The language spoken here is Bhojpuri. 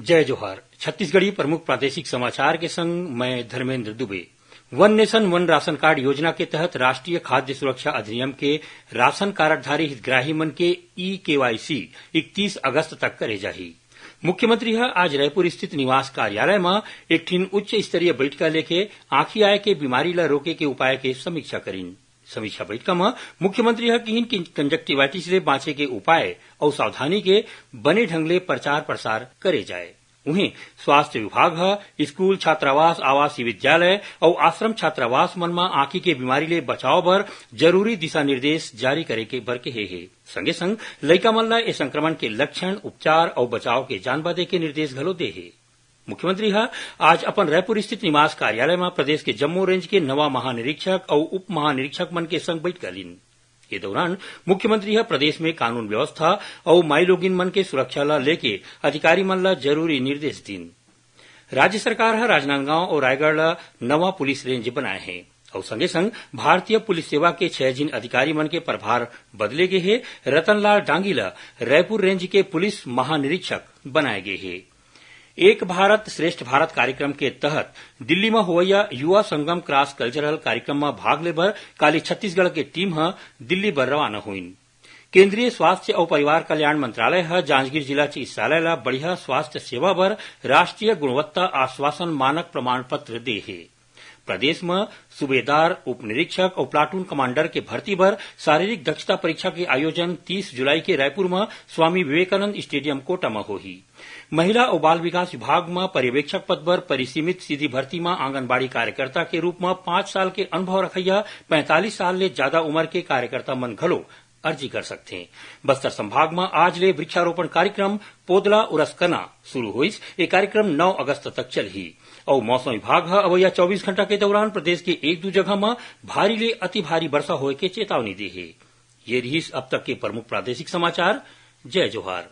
जय जोहार। छत्तीसगढ़ी प्रमुख प्रादेशिक समाचार के संग मैं धर्मेंद्र दुबे। वन नेशन वन राशन कार्ड योजना के तहत राष्ट्रीय खाद्य सुरक्षा अधिनियम के राशन कार्डधारी हितग्राही मन के ई केवाईसी 31 अगस्त तक करे जाही। मुख्यमंत्री आज रायपुर स्थित निवास कार्यालय में एक ठिन उच्च स्तरीय बैठक लेके आंखी आए के बीमारी ला रोके के उपाय के समीक्षा करीन। समीक्षा बैठक में मुख्यमंत्री कहिन कि कंजक्टिवाइटिस से बाँचे के उपाय और सावधानी के बने ढंग ले प्रचार प्रसार करे जाए। वहीं स्वास्थ्य विभाग स्कूल छात्रावास आवासीय विद्यालय और आश्रम छात्रावास मन में आंखी के बीमारी ले बचाव बर जरूरी दिशा निर्देश जारी करे के बर के हे। संगे संग लइका मन ला ए संक्रमण के लक्षण उपचार और बचाव के जानबा के निर्देश घलो दे हे। मुख्यमंत्री आज अपन रायपुर स्थित निवास कार्यालय में प्रदेश के जम्मू रेंज के नवा महानिरीक्षक और उप महानिरीक्षक मन के संग बैठक लीन। के दौरान मुख्यमंत्री प्रदेश में कानून व्यवस्था और माई लोगिन मन के सुरक्षा ला लेके अधिकारी मन ला जरूरी निर्देश दीन। राज्य सरकार राजनांदगांव और रायगढ़ ला नवा पुलिस रेंज बनाए हैं और संगे संग भारतीय पुलिस सेवा के 6 जिन अधिकारी मन के प्रभार बदले गए हैं। रतनलाल डांगी ला रायपुर रेंज के पुलिस महानिरीक्षक बनाए गए हैं। एक भारत श्रेष्ठ भारत कार्यक्रम के तहत दिल्ली में होवैया युवा संगम क्रॉस कल्चरल कार्यक्रम में भाग ले बर काली छत्तीसगढ़ के टीम दिल्ली बर रवाना हुईन। केंद्रीय स्वास्थ्य और परिवार कल्याण मंत्रालय जांजगीर जिला चिकित्सालय ला बढ़िया स्वास्थ्य सेवा बर राष्ट्रीय गुणवत्ता आश्वासन मानक प्रमाण पत्र दे है। प्रदेश में सूबेदार उप निरीक्षक और प्लाटून कमांडर के भर्ती बर शारीरिक दक्षता परीक्षा के आयोजन 30 जुलाई के रायपुर में स्वामी विवेकानंद स्टेडियम कोटा में होही। महिला और बाल विकास विभाग में पर्यवेक्षक पद पर परिसीमित सीधी भर्ती में आंगनबाड़ी कार्यकर्ता के रूप में 5 साल के अनुभव रखैया 45 साल ले ज्यादा उम्र के कार्यकर्ता मन घलो अर्जी कर सकते हैं। बस्तर संभाग में आज ले वृक्षारोपण कार्यक्रम पोदला उरसकना शुरू हुई। ये कार्यक्रम 9 अगस्त तक चलही और मौसम विभाग अवैया 24 घंटा के दौरान प्रदेश के 1-2 जगह में भारी ले अति भारी वर्षा होए के चेतावनी दी है। ये रही अब तक के प्रमुख प्रादेशिक समाचार। जय जोहार।